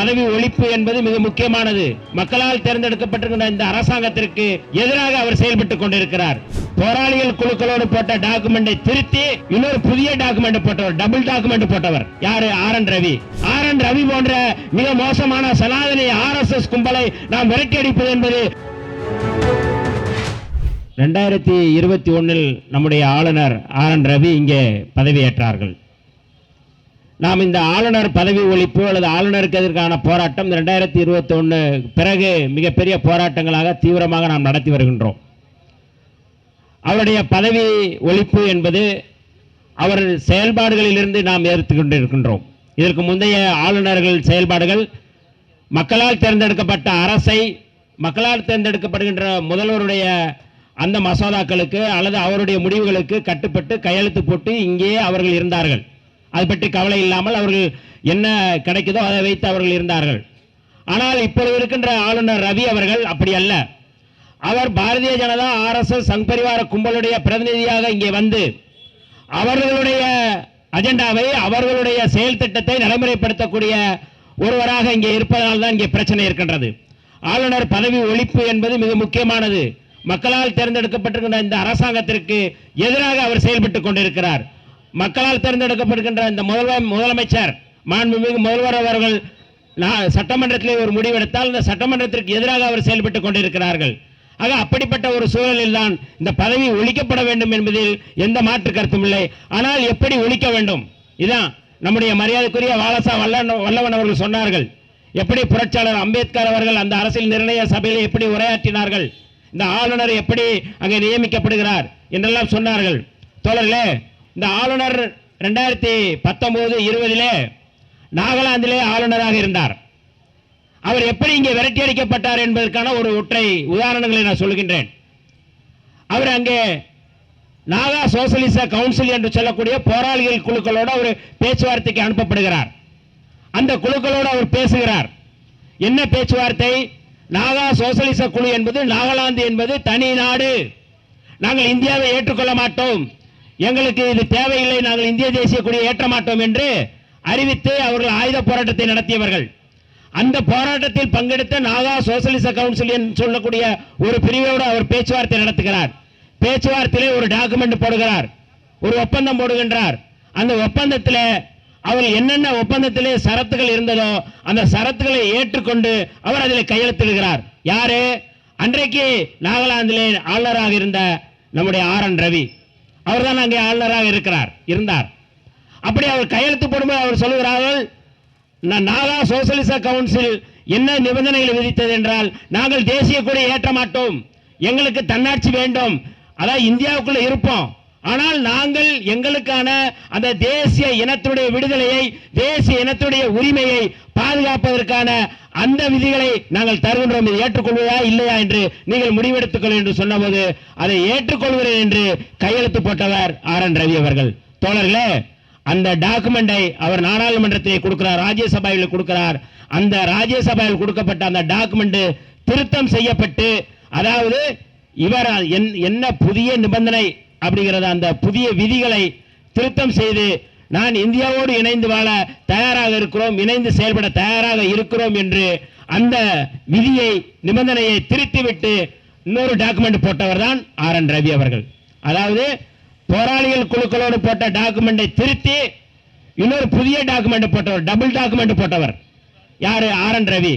பதவி ஒழிப்பு என்பது மிக முக்கியமானது. மக்களால் தேர்ந்தெடுக்கப்பட்டிருக்கிற இந்த அரசாங்கத்திற்கு எதிராக அவர் செயல்பட்டுக் கொண்டிருக்கிறார். போராளிகள் குழுக்களோடு போட்ட டாக்குமெண்டை திருத்தி இன்னொரு புதிய டாக்குமெண்ட் போட்டவர், டபுள் டாக்குமெண்ட் போட்டவர் யாரு? RN ரவி. RN ரவி போன்ற மிக மோசமான சனாதனி RSS கும்பலை நாம் விரட்டி அடிப்பது என்பது 2021 நம்முடைய ஆளுநர் RN ரவி இங்கே பதவியேற்றார்கள். நாம் இந்த ஆளுநர் பதவி ஒழிப்பு அல்லது ஆளுநருக்கு எதிரான போராட்டம் 2021 பிறகு மிகப்பெரிய போராட்டங்களாக தீவிரமாக நாம் நடத்தி வருகின்றோம். அவருடைய பதவி ஒழிப்பு என்பது அவர் செயல்பாடுகளிலிருந்து நாம் ஏற்றுக்கொண்டிருக்கின்றோம். இதற்கு முந்தைய ஆளுநர்கள் செயல்பாடுகள் மக்களால் தேர்ந்தெடுக்கப்பட்ட அரசை, மக்களால் தேர்ந்தெடுக்கப்படுகின்ற முதல்வருடைய அந்த மசோதாக்களுக்கு அல்லது அவருடைய முடிவுகளுக்கு கட்டுப்பட்டு கையெழுத்து போட்டு இங்கே அவர்கள் இருந்தார்கள். அது பற்றி கவலை இல்லாமல் அவர்கள் என்ன கிடைக்குதோ அதை வைத்து அவர்கள் இருந்தார்கள். ஆனால் இப்பொழுது இருக்கின்ற ஆளுநர் ரவி அவர்கள் அப்படி அல்ல. அவர் பாரதிய ஜனதா RSS சங் பரிவார கும்பலுடைய பிரதிநிதியாக இங்கே வந்து அவர்களுடைய அஜெண்டாவை, அவர்களுடைய செயல் திட்டத்தை நடைமுறைப்படுத்தக்கூடிய ஒருவராக இங்கே இருப்பதால் தான் இங்கே பிரச்சனை இருக்கின்றது. ஆளுநர் பதவி ஒழிப்பு என்பது மிக முக்கியமானது. மக்களால் தேர்ந்தெடுக்கப்பட்டிருக்கின்ற இந்த அரசாங்கத்திற்கு எதிராக அவர் செயல்பட்டுக் கொண்டிருக்கிறார். மக்களால் தேர்ந்தெடுக்கப்படுகின்ற இந்த முதலமைச்சர் மாண்புமிகு முதல்வர் அவர்கள் சட்டமன்றத்தில் ஒரு முடிவெடுத்தால் இந்த சட்டமன்றத்திற்கு எதிராக அவர் செயல்பட்டுக் கொண்டிருக்கிறார்கள். ஆக அப்படிப்பட்ட ஒரு சூழலில் தான் இந்த பதவி ஒழிக்கப்பட வேண்டும் என்பதில் எந்த மாற்று கருத்தும் இல்லை. ஆனால் எப்படி ஒழிக்க வேண்டும்? இதான் நம்முடைய மரியாதைக்குரிய வாலசா வல்லவன் அவர்கள் சொன்னார்கள். எப்படி புரட்சியாளர் அம்பேத்கர் அவர்கள் அந்த அரசியல் நிர்ணய சபையில் எப்படி உரையாற்றினார்கள், இந்த ஆளுநர் எப்படி அங்கே நியமிக்கப்படுகிறார் என்றெல்லாம் சொன்னார்கள். தோழர்களே, இந்த ஆளுநர் 2019-20 நாகாலாந்திலே ஆளுநராக இருந்தார். அவர் எப்படி இங்கே விரட்டி அடிக்கப்பட்டார் என்பதற்கான ஒரு ஒற்றை உதாரணங்களை நான் சொல்கின்றேன். அவர் அங்கே நாகா சோசலிச கவுன்சில் என்று சொல்லக்கூடிய போராளிகள் குழுக்களோடு அவர் பேச்சுவார்த்தைக்கு அனுப்பப்படுகிறார். அந்த குழுக்களோடு அவர் பேசுகிறார். என்ன பேச்சுவார்த்தை? நாகா சோசலிச குழு என்பது, நாகாலாந்து என்பது தனி நாடு, நாங்கள் இந்தியாவை ஏற்றுக்கொள்ள மாட்டோம், எங்களுக்கு இது தேவையில்லை, நாங்கள் இந்திய தேசிய கொடியை ஏற்ற மாட்டோம் என்று அறிவித்து அவர்கள் ஆயுத போராட்டத்தை நடத்தியவர்கள். அந்த போராட்டத்தில் பங்கெடுத்த நாகா சோசலிச கவுன்சில் என்று சொல்லக்கூடிய ஒரு பிரிவோடு அவர் பேச்சுவார்த்தை நடத்துகிறார். பேச்சுவார்த்தையிலே ஒரு டாக்குமெண்ட் போடுகிறார், ஒரு ஒப்பந்தம் போடுகின்றார். அந்த ஒப்பந்தத்தில் அவர் என்னென்ன ஒப்பந்தத்திலே சரத்துகள் இருந்ததோ அந்த சரத்துகளை ஏற்றுக்கொண்டு அவர் அதில் கையெழுத்திடுகிறார். யாரு? அன்றைக்கு நாகாலாந்திலே ஆளுநராக இருந்த நம்முடைய RN ரவி அவர்தான் அங்கே ஆளுநராக இருந்தார். அப்படி அவர் கையெழுத்து போடும்போது அவர் சொல்லுகிறார்கள், நாகா சோசலிச கவுன்சில் என்ன நிபந்தனைகளை விதித்தது என்றால், நாங்கள் தேசிய கொடியை ஏற்ற மாட்டோம், எங்களுக்கு தன்னாட்சி வேண்டும், அதாவது இந்தியாவுக்குள்ள இருப்போம், ஆனால் நாங்கள் எங்களுக்கான அந்த தேசிய இனத்துடைய விடுதலையை, தேசிய இனத்துடைய உரிமையை பாதுகாப்பதற்கான அந்த விதிகளை நாங்கள் தருகின்றோம், இதை ஏற்றுக்கொள்வதா இல்லையா என்று நீங்கள் முடிவெடுத்துக்கொள் என்று சொன்னபோது அதை ஏற்றுக்கொள்கிறேன் என்று கையெழுத்து போட்டவர் RN ரவி அவர்கள். தோழர்களே, அந்த டாக்குமெண்டை அவர் நாடாளுமன்றத்தில் கொடுக்கிறார், ராஜ்யசபாவில் கொடுக்கிறார். அந்த ராஜ்யசபாவில் கொடுக்கப்பட்ட அந்த டாக்குமெண்ட் திருத்தம் செய்யப்பட்டு, அதாவது இவர் என்ன புதிய நிபந்தனை அப்படிங்கிறத அந்த புதிய விதிகளை திருத்தம் செய்து, நான் இந்தியாவோடு இணைந்து வாழ தயாராக இருக்கிறோம், இணைந்து செயல்பட தயாராக இருக்கிறோம் என்று அந்த விதியை, நிபந்தனையை திருத்திவிட்டு இன்னொரு டாக்குமெண்ட் போட்டவர் தான் RN ரவி அவர்கள். அதாவது போராளிகள் குழுக்களோடு போட்ட டாக்குமெண்டை திருத்தி இன்னொரு புதிய டாக்குமெண்ட் போட்டவர், டபுள் டாக்குமெண்ட் போட்டவர் யாரு? RN ரவி.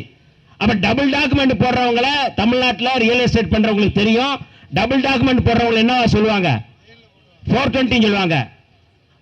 அப்ப டபுள் டாக்குமெண்ட் போடுறவங்கள தமிழ்நாட்டில் ரியல் எஸ்டேட் பண்றவங்களுக்கு தெரியும். டபுள் டாக்குமெண்ட் போடுறவங்க என்ன சொல்லுவாங்க? 420 சொல்லுவாங்க.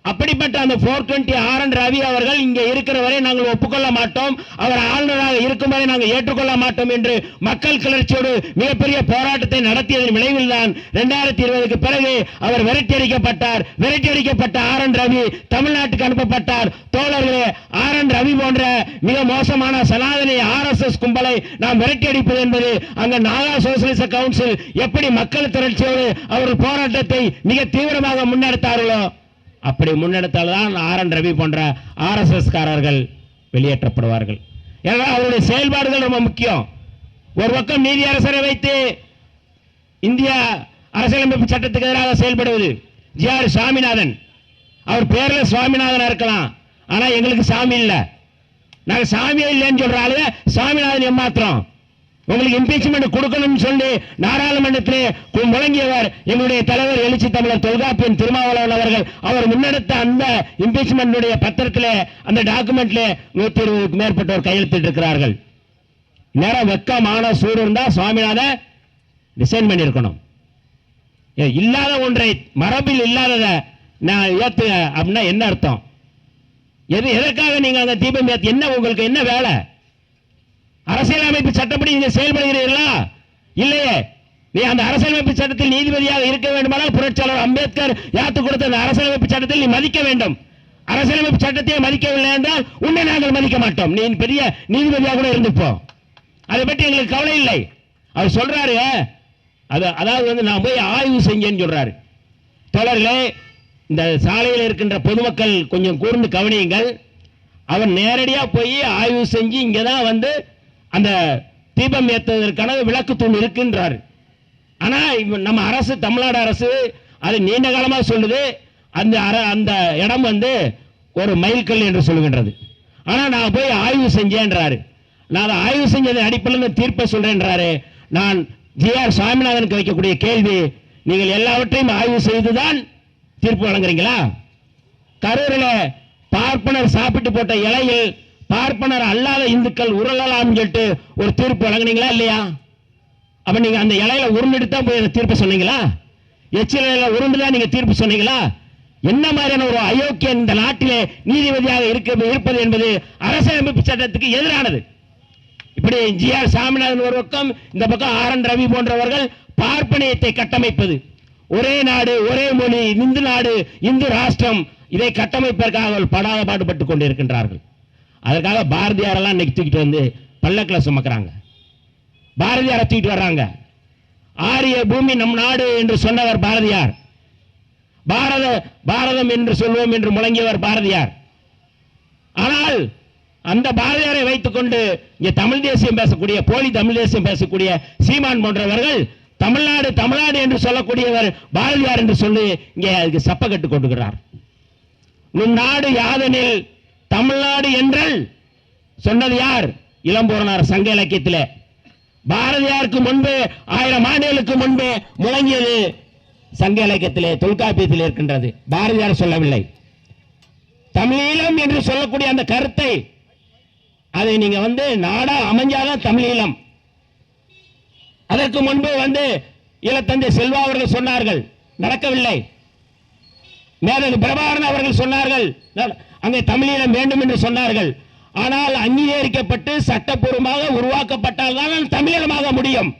அப்படிப்பட்ட அந்த 420 RN ரவி அவர்கள் இங்கே இருக்கிற வரை நாங்கள் ஒப்புக்கொள்ள மாட்டோம், அவர் ஆளுநராக இருக்கும் வரை நாங்கள் ஏற்றுக்கொள்ள மாட்டோம் என்று மக்கள் கிளர்ச்சியோடு மிகப்பெரிய போராட்டத்தை நடத்தியதன் விளைவில் தான் 2020 பிறகு அவர் விரட்டி அடிக்கப்பட்டார். விரட்டி அடிக்கப்பட்ட RN ரவி தமிழ்நாட்டுக்கு அனுப்பப்பட்டார். தோழர்களே, RN ரவி போன்ற மிக மோசமான சனாதனி RSS கும்பலை நாம் விரட்டி அடிப்பது என்பது அங்க நாகா சோசலிச கவுன்சில் எப்படி மக்கள் திரட்சியோடு அவர்கள் போராட்டத்தை மிக தீவிரமாக முன்னெடுத்தார்களோ அப்படி முன்னெடுத்தால்தான் RN ரவி போன்ற RSS காரர்கள் வெளியேற்றப்படுவார்கள். ஏன்னா அவருடைய செயல்பாடுகள் ரொம்ப முக்கியம். ஒரு பக்கம் நீதி அரசரை வைத்து இந்திய அரசியலமைப்பு சட்டத்துக்கு எதிராக செயல்படுவது ஜி.ஆர். சாமிநாதன். அவர் பேர்ல சுவாமிநாதனா இருக்கலாம், ஆனா எங்களுக்கு சாமி இல்ல. நாங்க சாமியே இல்லைன்னு சொல்ற ஆளு சாமிநாதன் ஏமாத்திரம். உங்களுக்கு இம்பீச்மெண்ட் கொடுக்கணும்னு சொல்லி நாடாளுமன்றத்தில் முழங்கியவர் எங்களுடைய தலைவர் எழுச்சி தமிழர் தொல்காப்பியன் திருமாவளவன் அவர்கள். அவர் முன்னெடுத்த அந்த இம்பீச்மெண்ட் பத்திரத்தில், அந்த டாக்குமெண்ட்ல 120க்கு மேற்பட்டோர் கையெழுத்திட்டு இருக்கிறார்கள். நேரம் வெக்கமான சூடு இருந்தா சுவாமிநாதன் டிசைன் பண்ணியிருக்கணும். இல்லாத ஒன்றை, மரபில் இல்லாதத நான் ஏத்து அப்படின்னா என்ன அர்த்தம்? எதற்காக நீங்க அந்த தீபம் ஏத்து? என்ன உங்களுக்கு என்ன வேலை? அரசியலமைப்பு சட்டப்படி நீங்க செயல்படுகிறீர்களா? இல்லையே. நீ அந்த அரசியலமைப்பு சட்டத்தில் நீதிபதியாக இருக்க வேண்டுமானால் புரட்சியாளர் அம்பேத்கர் யாத்து கொடுத்த அந்த அரசியலமைப்பு சட்டத்தில் நீ மதிக்க வேண்டும். அரசியலமைப்பு சட்டத்தை மதிக்கவில்லை என்றால் உன்னை நாங்கள் மதிக்க மாட்டோம். நீ பெரிய நீதிபதியாக கூட இருந்துப்போம். அதை பற்றி எங்களுக்கு கவலை இல்லை. அவர் சொல்றாரு, அதாவது நான் போய் ஆய்வு செஞ்சேன்னு சொல்றாரு. தொடர்களே, இந்த சாலையில் இருக்கின்ற பொதுமக்கள் கொஞ்சம் கூர்ந்து கவனியுங்கள். அவர் நேரடியாக போய் ஆய்வு செஞ்சு இங்கதான் அந்த தீபம் ஏற்றுவதற்கான விளக்கு தூண் இருக்கின்றார். ஆனா நம்ம அரசு, தமிழ்நாடு அரசு அது நீண்ட காலமாக சொல்லுது, அந்த இடம் ஒரு மைல்கல் என்று சொல்லுகின்றது. ஆனா நான் போய் ஆய்வு செஞ்சேன்றாரு. நான் அதை ஆய்வு செஞ்சதை அடிப்படையில் தீர்ப்பை சொல்றேன்றாரு. நான் ஜி.ஆர். சாமிநாதனுக்கு வைக்கக்கூடிய கேள்வி, நீங்கள் எல்லாவற்றையும் ஆய்வு செய்துதான் தீர்ப்பு வழங்குறீங்களா? கரூரில் பார்ப்பனர் சாப்பிட்டு போட்ட இலையில் பார்ப்பனர் அல்லாத இந்துக்கள் உருளலாம் சொல்லிட்டு ஒரு தீர்ப்பு வழங்குனீங்களா இல்லையா? அப்ப நீங்க அந்த இலையில உருண்டெடுத்தா போய் தீர்ப்பு சொன்னீங்களா? எச்சிலையில உருண்டுதான் நீங்க தீர்ப்பு சொன்னீங்களா? என்ன மாதிரியான ஒரு அயோக்கியன் இந்த நாட்டிலே நீதிபதியாக இருப்பது என்பது அரசியலமைப்பு சட்டத்துக்கு எதிரானது. இப்படி ஜி.ஆர். சாமிநாதன் ஒரு பக்கம், இந்த பக்கம் ஆர்.என். ரவி போன்றவர்கள் பார்ப்பனியத்தை கட்டமைப்பது, ஒரே நாடு ஒரே மொழி, இந்து நாடு இந்து ராஷ்டிரம், இதை கட்டமைப்பதற்காக படாத பாடுபட்டுக் கொண்டிருக்கின்றார்கள். அதற்காக பாரதியார் எல்லாம் இன்னைக்கு தூக்கிட்டு வந்து பல்லக்கில் சுமக்கிறாங்க. பாரதியாரை தூக்கிட்டு வர்றாங்க. ஆரிய பூமி நம் நாடு என்று சொன்னவர் பாரதியார். பாரதம் என்று சொல்வோம் என்று முழங்கியவர் பாரதியார். ஆனால் அந்த பாரதியாரை வைத்துக் கொண்டு இங்கே தமிழ் தேசியம் பேசக்கூடிய, போலி தமிழ் தேசியம் பேசக்கூடிய சீமான் போன்றவர்கள் தமிழ்நாடு தமிழ்நாடு என்று சொல்லக்கூடியவர் பாரதியார் என்று சொல்லி இங்கே அதுக்கு சப்ப கட்டு கொண்டுகிறார். நம் நாடு யாதெனில் தமிழ்நாடு என்றல் சொன்னது யார்? இளம்பூரணர் சங்க இலக்கியத்தில். பாரதியாருக்கு முன்பு 1000 ஆண்டுகளுக்கு முன்பு முழங்கியது சங்க இலக்கியத்திலே, தொல்காப்பியத்தில் இருக்கின்றது. பாரதியார் சொல்லவில்லை. தமிழீழம் என்று சொல்லக்கூடிய அந்த கருத்தை, அதை நீங்க நாடா அமைஞ்சாதான் தமிழீழம். அதற்கு முன்பு ஈழத்தந்தை செல்வா அவர்கள் சொன்னார்கள், நடக்கவில்லை. மேதகு பிரபாகரன் அவர்கள் சொன்னார்கள், அங்கே தமிழீழம் வேண்டும் என்று சொன்னார்கள். ஆனால் அங்கீகரிக்கப்பட்டு சட்டப்பூர்வமாக உருவாக்கப்பட்டால் தான் தமிழீழமாக முடியும்.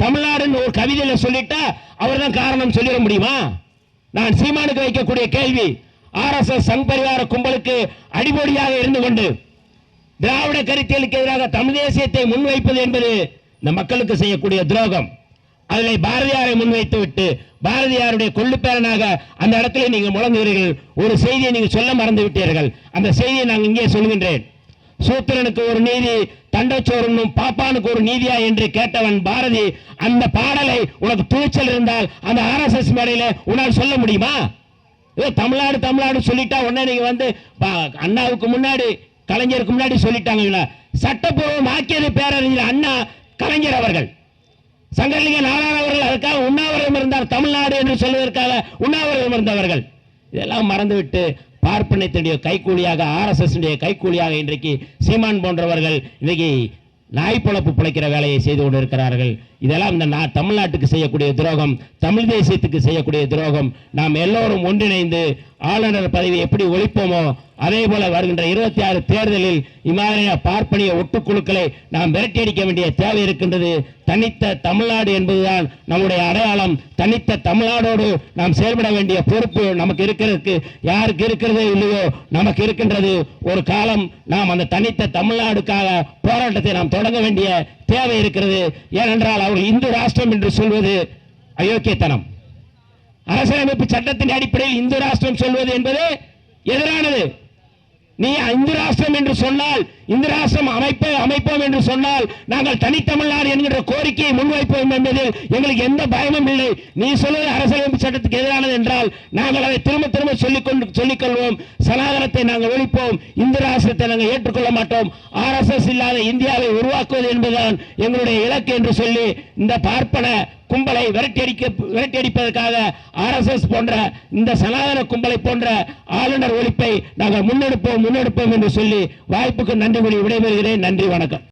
தமிழ்நாடுன்னு ஒரு கவிதையில சொல்லிட்டா அவர் தான் காரணம் சொல்லிட முடியுமா? நான் சீமானுக்கு வைக்கக்கூடிய கேள்வி, RSS சங் பரிவார கும்பலுக்கு அடிப்படையாக இருந்து கொண்டு திராவிட கருத்தியலுக்கு எதிராக தமிழ் தேசியத்தை முன்வைப்பது என்பது இந்த மக்களுக்கு செய்யக்கூடிய துரோகம். அதில் பாரதியாரை முன்வைத்து விட்டு பாரதியாருடைய கொள்ளுப்பேரனாக அந்த இடத்துல நீங்கள் முழங்குகிறீர்கள். ஒரு செய்தியை நீங்கள் சொல்ல மறந்து விட்டீர்கள். அந்த செய்தியை நான் இங்கே சொல்கின்றேன். சூத்திரனுக்கு ஒரு நீதி, தண்டச்சோறும் பாப்பானுக்கு ஒரு நீதியா என்று கேட்டவன் பாரதி. அந்த பாடலை உனக்கு துணிச்சல் இருந்தால் அந்த RSS மேடையில உன்னால் சொல்ல முடியுமா? தமிழ்நாடு தமிழ்நாடு சொல்லிட்டா உடனே நீங்க அண்ணாவுக்கு முன்னாடி, கலைஞருக்கு முன்னாடி சொல்லிட்டாங்க. சட்டப்பூர்வம் ஆக்கியது பேரறிஞர் அண்ணா, கலைஞர் அவர்கள், சங்கரலிங்க நாராயண அவர்கள். அதுக்காக உண்ணாவிரதம் இருந்தார். தமிழ்நாடு என்று சொல்வதற்காக உண்ணாவிரதம் இருந்தவர்கள். இதெல்லாம் மறந்துவிட்டு பார்ப்பனத்தினுடைய கைக்கூலியாக, RSS கைக்கூலியாக இன்றைக்கு சீமான் போன்றவர்கள் இன்றைக்கு நாய்ப்பழப்பு பிழைக்கிற வேலையை செய்து கொண்டிருக்கிறார்கள். இதெல்லாம் இந்த தமிழ்நாட்டுக்கு செய்யக்கூடிய துரோகம், தமிழ் தேசியத்துக்கு செய்யக்கூடிய துரோகம். நாம் எல்லோரும் ஒன்றிணைந்து ஆளுநர் பதவியை எப்படி ஒழிப்போமோ அதே போல வருகின்ற 26 தேர்தலில் இம்மாதிரியான பார்ப்பனிய ஒட்டுக்குழுக்களை நாம் விரட்டியடிக்க வேண்டிய தேவை இருக்கின்றது. தனித்த தமிழ்நாடு என்பதுதான் நம்முடைய அடையாளம். தனித்த தமிழ்நாடோடு நாம் செயல்பட வேண்டிய பொறுப்பு நமக்கு இருக்கிறதுக்கு, யாருக்கு இருக்கிறதோ இல்லையோ நமக்கு இருக்கின்றது. ஒரு காலம் நாம் அந்த தனித்த தமிழ்நாடுக்காக போராட்டத்தை நாம் தொடங்க வேண்டிய தேவை இருக்கிறது. ஏனென்றால் அவர்கள் இந்து ராஷ்டிரம் என்று சொல்வது அயோக்கியத்தனம். அரசியலமைப்பு சட்டத்தின் அடிப்படையில் இந்து ராஷ்டிரம் சொல்வது என்பது எதிரானது. நீ இந்து ராஷ்டிரம் என்று சொன்னால் இந்திராசம் அமைப்போம் என்று சொன்னால் நாங்கள் தனித்தமிழ்நாடு என்கிற கோரிக்கையை முன்வைப்போம் என்பதில் எங்களுக்கு எந்த பயமும் இல்லை. நீ சொல்வது அரசியலமைப்பு சட்டத்துக்கு எதிரானது என்றால் நாங்கள் அதை திரும்ப திரும்ப சொல்லிக்கொள்வோம். சனாதனத்தை நாங்கள் ஒழிப்போம், இந்திராசத்தை நாங்கள் ஏற்றுக்கொள்ள மாட்டோம். RSS இல்லாத இந்தியாவை உருவாக்குவது என்பதுதான் எங்களுடைய இலக்கு என்று சொல்லி இந்த பார்ப்பன கும்பலை விரட்டியடிப்பதற்காக RSS போன்ற இந்த சனாதன கும்பலை போன்ற ஆளுநர் ஒழிப்பை நாங்கள் முன்னெடுப்போம் என்று சொல்லி வாய்ப்புக்கு நன்றி கூறி விடைபெறுகிறேன். நன்றி, வணக்கம்.